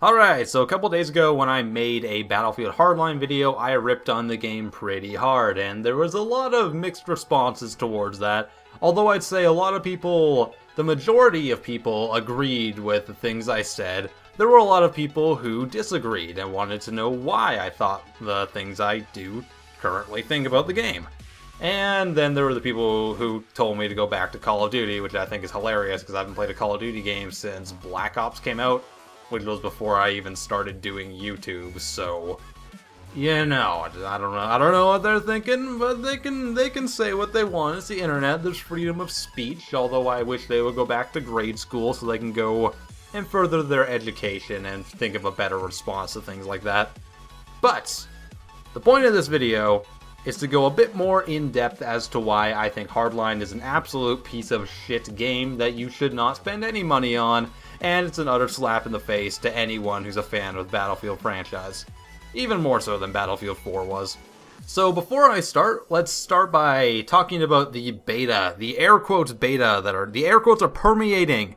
Alright, so a couple days ago when I made a Battlefield Hardline video, I ripped on the game pretty hard, and there was a lot of mixed responses towards that. Although I'd say a lot of people, the majority of people, agreed with the things I said. There were a lot of people who disagreed and wanted to know why I thought the things I do currently think about the game. And then there were the people who told me to go back to Call of Duty, which I think is hilarious because I haven't played a Call of Duty game since Black Ops came out, which was before I even started doing YouTube. So, you know, I don't know what they're thinking, but they can say what they want. It's the internet. There's freedom of speech. Although I wish they would go back to grade school so they can go and further their education and think of a better response to things like that. But the point of this video is to go a bit more in depth as to why I think Hardline is an absolute piece of shit game that you should not spend any money on, and it's an utter slap in the face to anyone who's a fan of the Battlefield franchise. Even more so than Battlefield 4 was. So before I start, let's start by talking about the beta, the air quotes beta the air quotes are permeating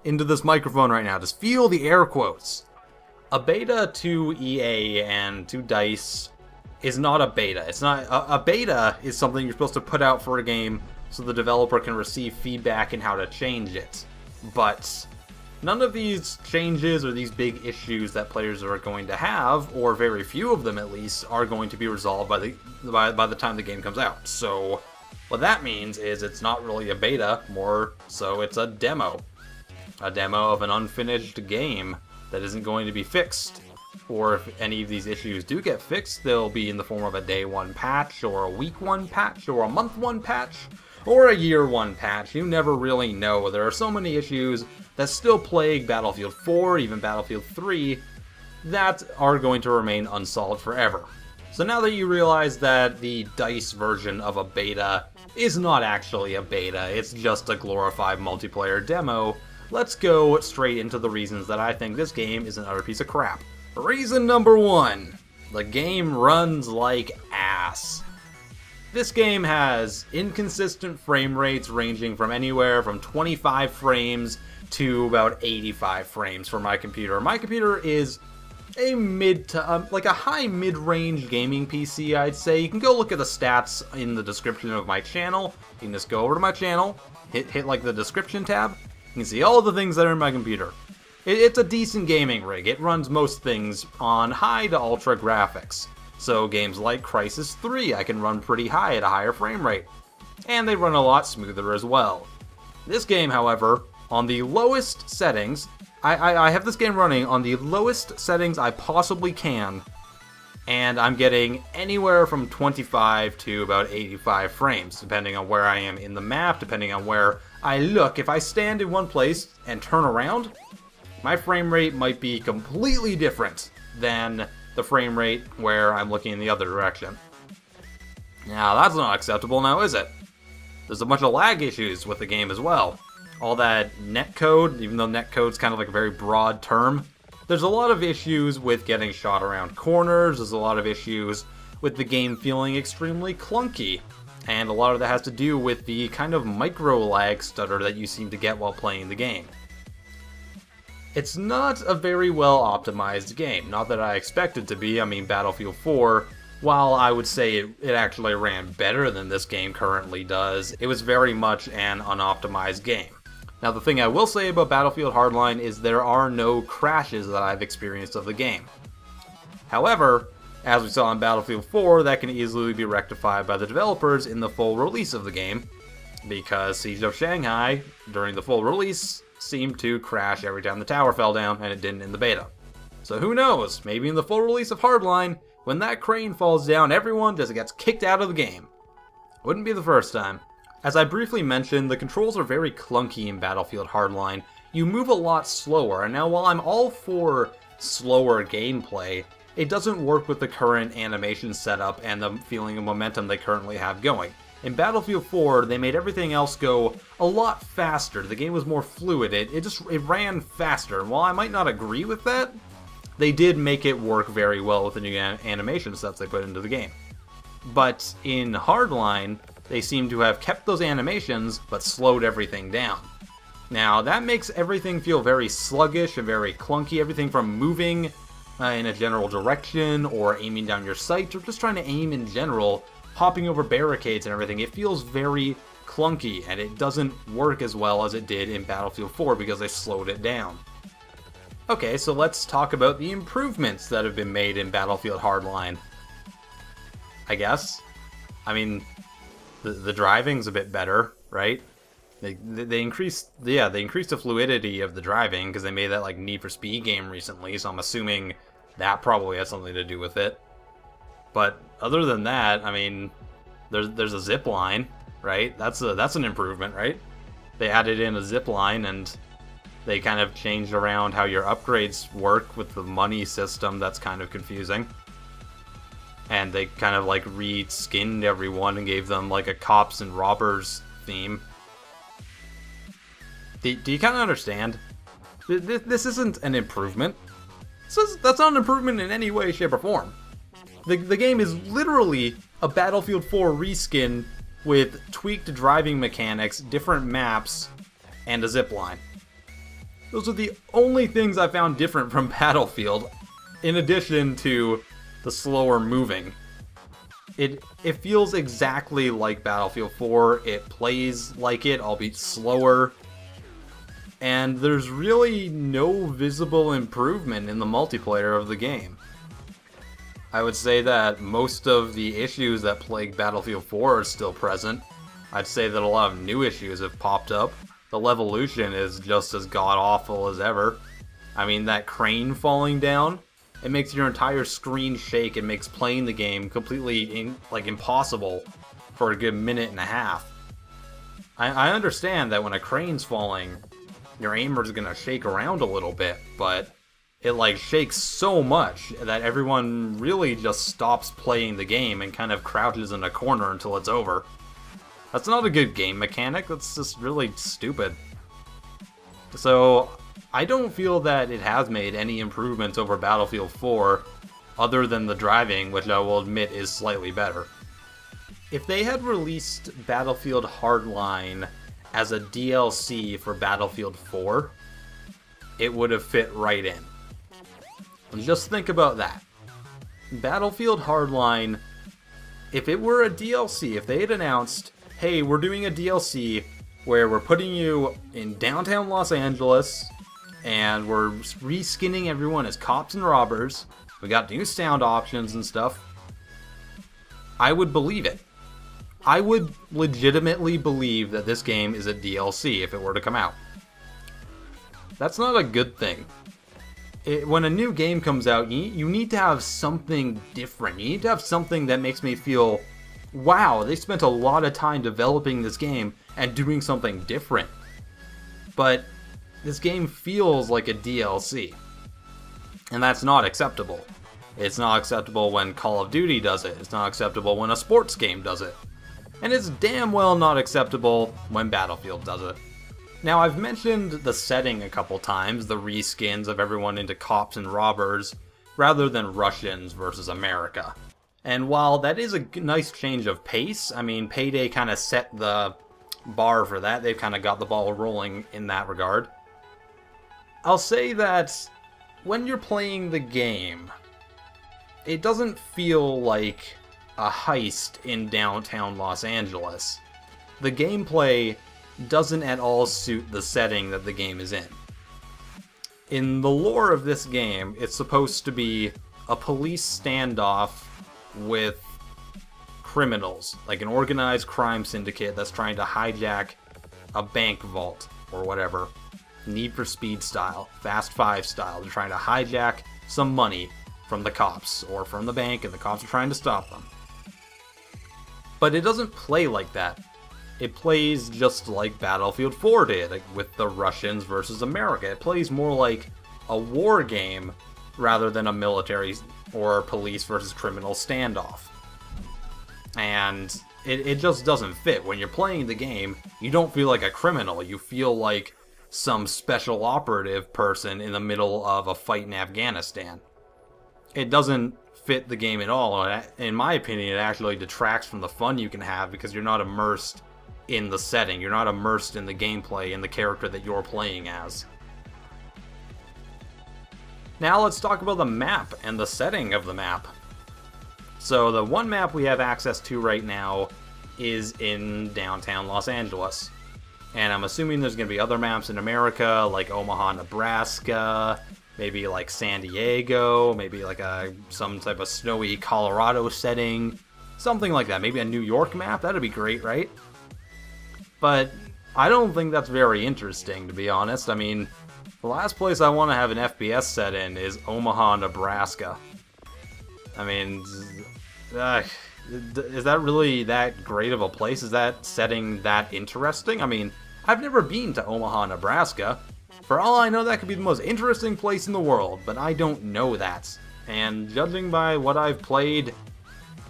into this microphone right now. Just feel the air quotes. A beta to EA and to DICE is not a beta. It's not a beta is something you're supposed to put out for a game so the developer can receive feedback and how to change it. But none of these changes or these big issues that players are going to have, or very few of them at least, are going to be resolved by the time the game comes out. So what that means is it's not really a beta, more so it's a demo. A demo of an unfinished game that isn't going to be fixed. Or if any of these issues do get fixed, they'll be in the form of a day one patch, or a week one patch, or a month one patch, or a year one patch. You never really know. There are so many issues that still plague Battlefield 4, even Battlefield 3, that are going to remain unsolved forever. So now that you realize that the DICE version of a beta is not actually a beta, it's just a glorified multiplayer demo, let's go straight into the reasons that I think this game is an utter piece of crap. Reason number one, the game runs like ass. This game has inconsistent frame rates ranging from anywhere from 25 frames to about 85 frames for my computer. My computer is a like a high mid-range gaming PC, I'd say. You can go look at the stats in the description of my channel. You can just go over to my channel, hit like the description tab. You can see all of the things that are in my computer. It's a decent gaming rig. It runs most things on high to ultra graphics. So games like Crysis 3 I can run pretty high at a higher frame rate. And they run a lot smoother as well. This game, however, on the lowest settings, I have this game running on the lowest settings I possibly can, and I'm getting anywhere from 25 to about 85 frames, depending on where I am in the map, depending on where I look. If I stand in one place and turn around, my frame rate might be completely different than the frame rate where I'm looking in the other direction. Now, that's not acceptable now, is it? There's a bunch of lag issues with the game as well. All that netcode, even though netcode's kind of like a very broad term, there's a lot of issues with getting shot around corners, there's a lot of issues with the game feeling extremely clunky, and a lot of that has to do with the kind of micro lag stutter that you seem to get while playing the game. It's not a very well optimized game, not that I expect it to be. I mean, Battlefield 4, while I would say it actually ran better than this game currently does, it was very much an unoptimized game. Now, the thing I will say about Battlefield Hardline is there are no crashes that I've experienced of the game. However, as we saw in Battlefield 4, that can easily be rectified by the developers in the full release of the game, because Siege of Shanghai, during the full release, seemed to crash every time the tower fell down, and it didn't in the beta. So who knows, maybe in the full release of Hardline, when that crane falls down, everyone just gets kicked out of the game. Wouldn't be the first time. As I briefly mentioned, the controls are very clunky in Battlefield Hardline. You move a lot slower, and now while I'm all for slower gameplay, it doesn't work with the current animation setup and the feeling of momentum they currently have going. In Battlefield 4, they made everything else go a lot faster. The game was more fluid. It ran faster. And while I might not agree with that, they did make it work very well with the new animation sets they put into the game. But in Hardline, they seem to have kept those animations, but slowed everything down. Now, that makes everything feel very sluggish and very clunky. Everything from moving in a general direction, or aiming down your sights, or just trying to aim in general, hopping over barricades and everything. It feels very clunky, and it doesn't work as well as it did in Battlefield 4 because they slowed it down. Okay, so let's talk about the improvements that have been made in Battlefield Hardline. I guess. I mean, the driving's a bit better, right? They increased the fluidity of the driving because they made that like Need for Speed game recently, so I'm assuming that probably has something to do with it. But other than that, I mean, there's a zip line, right? That's an improvement, right? They added in a zip line, and they kind of changed around how your upgrades work with the money system. That's kind of confusing. And they kind of like re-skinned everyone and gave them like a cops and robbers theme. Do you kind of understand? This isn't an improvement. That's not an improvement in any way, shape, or form. The game is literally a Battlefield 4 reskin with tweaked driving mechanics, different maps, and a zipline. Those are the only things I found different from Battlefield, in addition to the slower moving. It feels exactly like Battlefield 4, it plays like it, albeit slower, and there's really no visible improvement in the multiplayer of the game. I would say that most of the issues that plague Battlefield 4 are still present. I'd say that a lot of new issues have popped up. The Levolution is just as god-awful as ever. I mean, that crane falling down, it makes your entire screen shake and makes playing the game completely impossible for a good minute and a half. I understand that when a crane's falling, your aimer's gonna shake around a little bit, but it like shakes so much that everyone really just stops playing the game and kind of crouches in a corner until it's over. That's not a good game mechanic, that's just really stupid. So, I don't feel that it has made any improvements over Battlefield 4, other than the driving, which I will admit is slightly better. If they had released Battlefield Hardline as a DLC for Battlefield 4, it would have fit right in. And just think about that. Battlefield Hardline, if it were a DLC, if they had announced, hey, we're doing a DLC where we're putting you in downtown Los Angeles, and we're reskinning everyone as cops and robbers, we got new sound options and stuff, I would believe it. I would legitimately believe that this game is a DLC if it were to come out. That's not a good thing. When a new game comes out, you need to have something different. You need to have something that makes me feel, wow, they spent a lot of time developing this game and doing something different. But this game feels like a DLC. And that's not acceptable. It's not acceptable when Call of Duty does it. It's not acceptable when a sports game does it. And it's damn well not acceptable when Battlefield does it. Now, I've mentioned the setting a couple times, the reskins of everyone into cops and robbers, rather than Russians versus America. And while that is a nice change of pace, I mean, Payday kind of set the bar for that. They've kind of got the ball rolling in that regard. I'll say that when you're playing the game, it doesn't feel like a heist in downtown Los Angeles. The gameplay doesn't at all suit the setting that the game is in. In the lore of this game, it's supposed to be a police standoff with criminals, like an organized crime syndicate that's trying to hijack a bank vault or whatever. Need for Speed style, Fast 5 style. They're trying to hijack some money from the cops or from the bank, and the cops are trying to stop them. But it doesn't play like that. It plays just like Battlefield 4 did, like with the Russians versus America. It plays more like a war game rather than a military or police versus criminal standoff. And it just doesn't fit. When you're playing the game, you don't feel like a criminal. You feel like some special operative person in the middle of a fight in Afghanistan. It doesn't fit the game at all. In my opinion, it actually detracts from the fun you can have because you're not immersed in the setting. You're not immersed in the gameplay and the character that you're playing as. Now let's talk about the map and the setting of the map. So the one map we have access to right now is in downtown Los Angeles. And I'm assuming there's going to be other maps in America, like Omaha, Nebraska, maybe like San Diego, maybe like some type of snowy Colorado setting, something like that. Maybe a New York map, that'd be great, right? But I don't think that's very interesting, to be honest. I mean, the last place I want to have an FPS set in is Omaha, Nebraska. I mean, is that really that great of a place? Is that setting that interesting? I mean, I've never been to Omaha, Nebraska. For all I know, that could be the most interesting place in the world, but I don't know that. And judging by what I've played,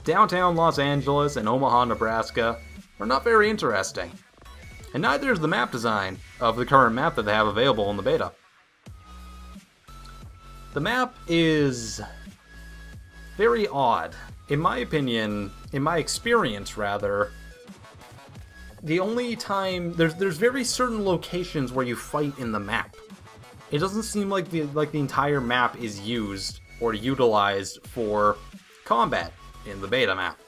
downtown Los Angeles and Omaha, Nebraska are not very interesting. And neither is the map design of the current map that they have available in the beta. The map is very odd. In my opinion, in my experience rather, the only time there's very certain locations where you fight in the map. It doesn't seem like the entire map is used or utilized for combat in the beta map.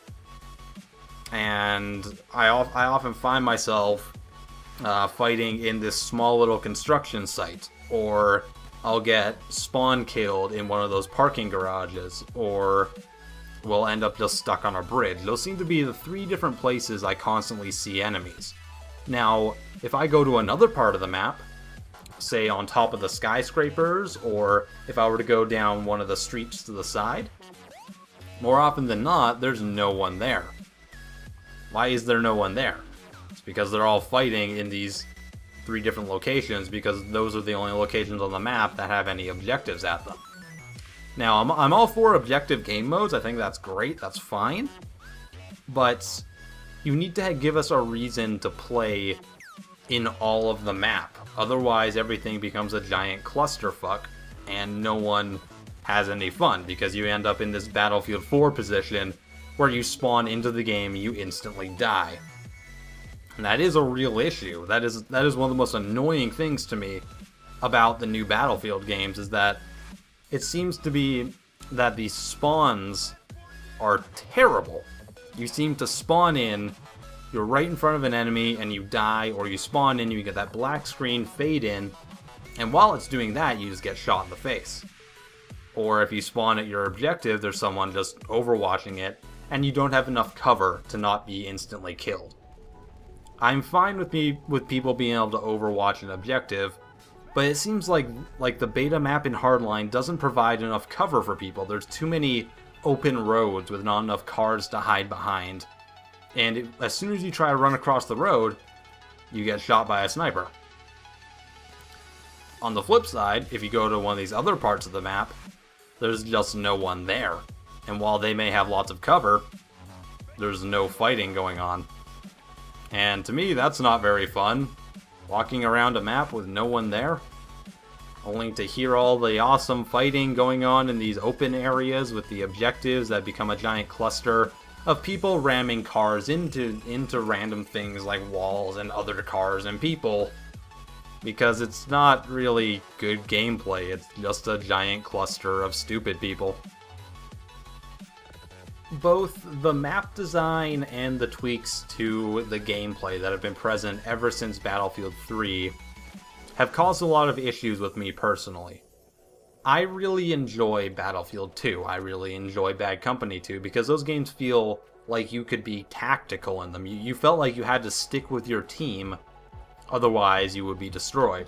And I often find myself fighting in this small little construction site, or I'll get spawn killed in one of those parking garages, or we'll end up just stuck on a bridge. Those seem to be the 3 different places I constantly see enemies. Now, if I go to another part of the map, say on top of the skyscrapers, or if I were to go down one of the streets to the side, more often than not, there's no one there. Why is there no one there? It's because they're all fighting in these 3 different locations, because those are the only locations on the map that have any objectives at them. Now, I'm all for objective game modes. I think that's great. That's fine. But you need to give us a reason to play in all of the map. Otherwise, everything becomes a giant clusterfuck, and no one has any fun, because you end up in this Battlefield 4 position where you spawn into the game and you instantly die. And that is a real issue. That is one of the most annoying things to me about the new Battlefield games, is that it seems to be that the spawns are terrible. You seem to spawn in, you're right in front of an enemy and you die, or you spawn in, you get that black screen fade in, and while it's doing that, you just get shot in the face. Or if you spawn at your objective, there's someone just overwatching it, and you don't have enough cover to not be instantly killed. I'm fine with people being able to overwatch an objective, but it seems like the beta map in Hardline doesn't provide enough cover for people. There's too many open roads with not enough cars to hide behind, and as soon as you try to run across the road, you get shot by a sniper. On the flip side, if you go to one of these other parts of the map, there's just no one there. And while they may have lots of cover, there's no fighting going on. And to me, that's not very fun. Walking around a map with no one there, only to hear all the awesome fighting going on in these open areas with the objectives that become a giant cluster of people ramming cars into random things like walls and other cars and people, because it's not really good gameplay. It's just a giant cluster of stupid people. Both the map design and the tweaks to the gameplay that have been present ever since Battlefield 3 have caused a lot of issues with me personally. I really enjoy Battlefield 2, I really enjoy Bad Company 2, because those games feel like you could be tactical in them. You felt like you had to stick with your team, otherwise you would be destroyed.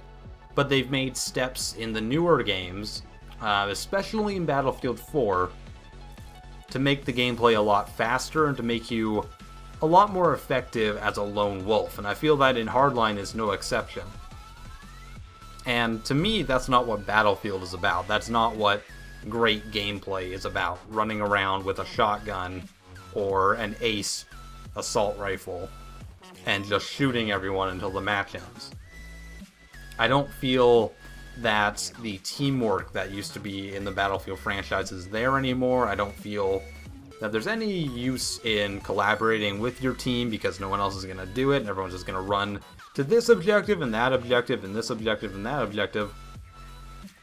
But they've made steps in the newer games, especially in Battlefield 4, to make the gameplay a lot faster and to make you a lot more effective as a lone wolf, and I feel that in Hardline is no exception. And to me, that's not what Battlefield is about. That's not what great gameplay is about, running around with a shotgun or an ace assault rifle and just shooting everyone until the match ends. I don't feel that the teamwork that used to be in the Battlefield franchise is there anymore. I don't feel that there's any use in collaborating with your team because no one else is going to do it, and everyone's just going to run to this objective and that objective and this objective and that objective,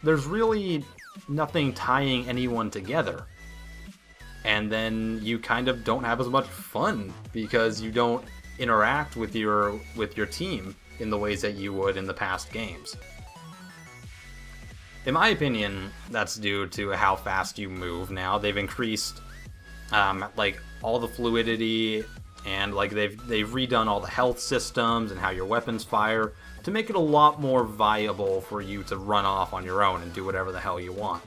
there's really nothing tying anyone together. And then you kind of don't have as much fun because you don't interact with your team in the ways that you would in the past games. In my opinion, that's due to how fast you move now. They've increased like all the fluidity, and like they've redone all the health systems and how your weapons fire to make it a lot more viable for you to run off on your own and do whatever the hell you want.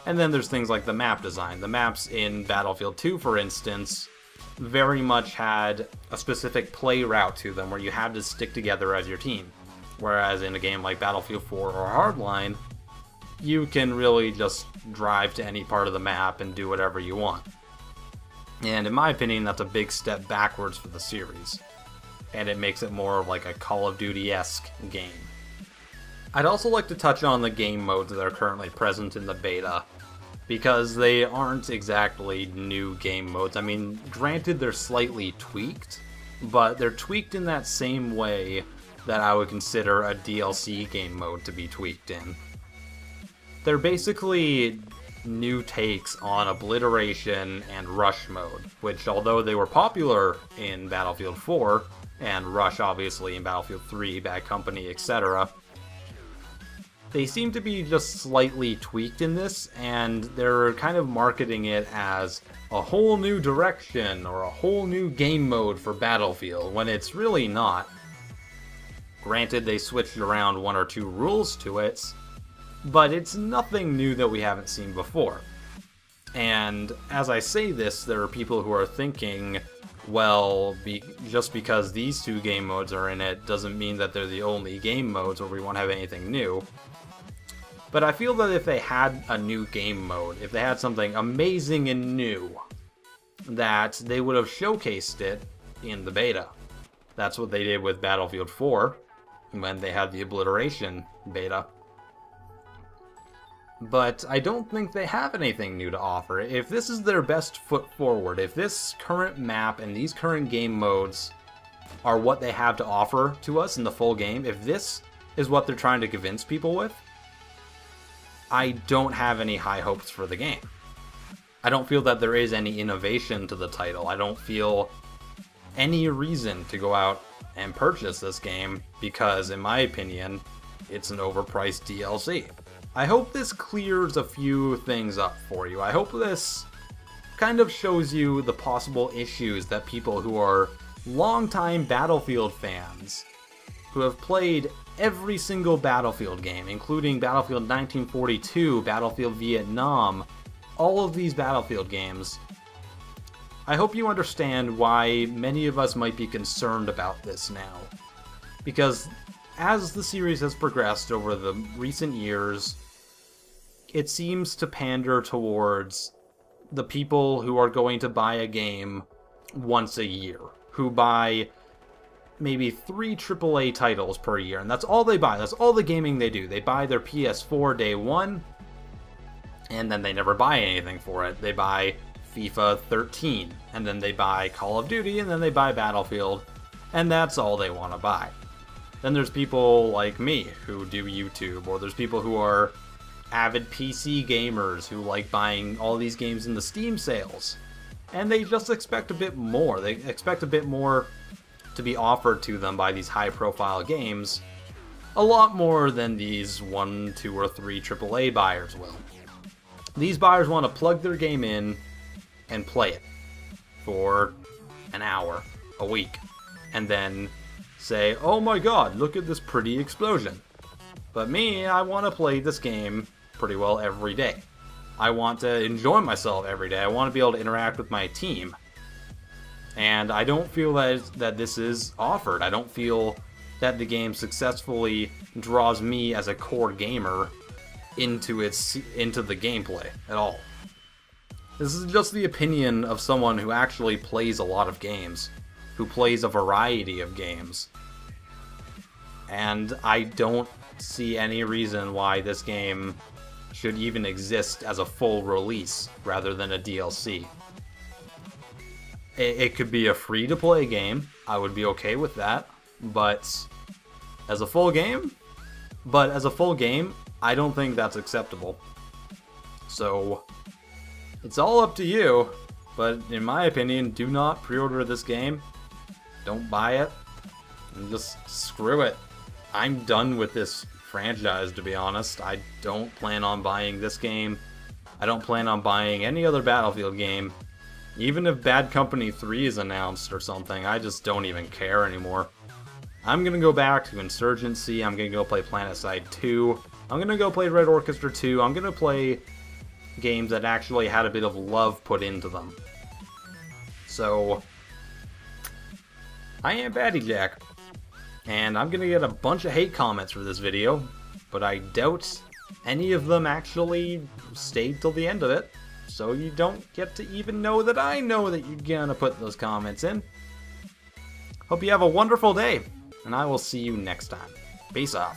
And then there's things like the map design. The maps in Battlefield 2, for instance, very much had a specific play route to them where you had to stick together as your team. Whereas in a game like Battlefield 4 or Hardline, you can really just drive to any part of the map and do whatever you want. And in my opinion, that's a big step backwards for the series. And it makes it more of like a Call of Duty-esque game. I'd also like to touch on the game modes that are currently present in the beta, because they aren't exactly new game modes. I mean, granted, they're slightly tweaked, but they're tweaked in that same way that I would consider a DLC game mode to be tweaked in. They're basically new takes on Obliteration and Rush mode, which, although they were popular in Battlefield 4, and Rush obviously in Battlefield 3, Bad Company, etc., they seem to be just slightly tweaked in this, and they're kind of marketing it as a whole new direction or a whole new game mode for Battlefield, when it's really not. Granted, they switched around one or two rules to it, but it's nothing new that we haven't seen before. And as I say this, there are people who are thinking, well, just because these two game modes are in it doesn't mean that they're the only game modes or we won't have anything new. But I feel that if they had a new game mode, if they had something amazing and new, that they would have showcased it in the beta. That's what they did with Battlefield 4, when they had the Obliteration beta. But I don't think they have anything new to offer. If this is their best foot forward, if this current map and these current game modes are what they have to offer to us in the full game, if this is what they're trying to convince people with, I don't have any high hopes for the game. I don't feel that there is any innovation to the title. I don't feel any reason to go out and purchase this game because, in my opinion, it's an overpriced DLC. I hope this clears a few things up for you. I hope this kind of shows you the possible issues that people who are longtime Battlefield fans, who have played every single Battlefield game, including Battlefield 1942, Battlefield Vietnam, all of these Battlefield games, I hope you understand why many of us might be concerned about this now. Because as the series has progressed over the recent years, it seems to pander towards the people who are going to buy a game once a year, who buy maybe 3 AAA titles per year, and that's all they buy. That's all the gaming they do. They buy their PS4 day one, and then they never buy anything for it. They buy FIFA 13, and then they buy Call of Duty, and then they buy Battlefield, and that's all they want to buy. Then there's people like me who do YouTube, or there's people who are avid PC gamers who like buying all these games in the Steam sales, and they just expect a bit more. They expect a bit more to be offered to them by these high-profile games, a lot more than these 1, 2, or 3 AAA buyers will. These buyers want to plug their game in and play it for an hour, a week, and then say, oh my god, look at this pretty explosion. But me, I want to play this game pretty well every day. I want to enjoy myself every day. I want to be able to interact with my team. And I don't feel that this is offered. I don't feel that the game successfully draws me as a core gamer into the gameplay at all. This is just the opinion of someone who actually plays a lot of games, who plays a variety of games. And I don't see any reason why this game should even exist as a full release rather than a DLC. it could be a free-to-play game. I would be okay with that. But as a full game, I don't think that's acceptable. So it's all up to you. But in my opinion, do not pre-order this game. Don't buy it. And just screw it. I'm done with this franchise, to be honest. I don't plan on buying this game. I don't plan on buying any other Battlefield game. Even if Bad Company 3 is announced or something, I just don't even care anymore. I'm gonna go back to Insurgency. I'm gonna go play PlanetSide 2. I'm gonna go play Red Orchestra 2. I'm gonna play games that actually had a bit of love put into them. So, I am Batty Jack. And I'm gonna get a bunch of hate comments for this video, but I doubt any of them actually stayed till the end of it, so you don't get to even know that I know that you're gonna put those comments in. Hope you have a wonderful day, and I will see you next time. Peace out.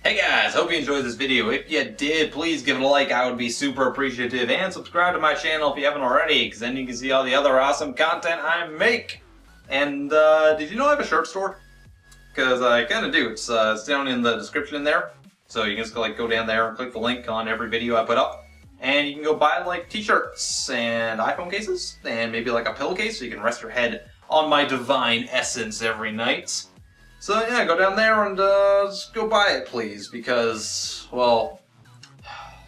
Hey guys, hope you enjoyed this video. If you did, please give it a like, I would be super appreciative, and subscribe to my channel if you haven't already, because then you can see all the other awesome content I make. And, did you know I have a shirt store? Because I kind of do. It's down in the description there. So you can just go down there and click the link on every video I put up. And you can go buy like t-shirts and iPhone cases and maybe like a pillowcase so you can rest your head on my divine essence every night. So yeah, go down there and just go buy it, please. Because, well,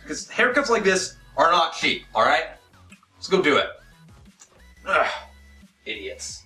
because haircuts like this are not cheap, alright? Let's go do it. Ugh, idiots.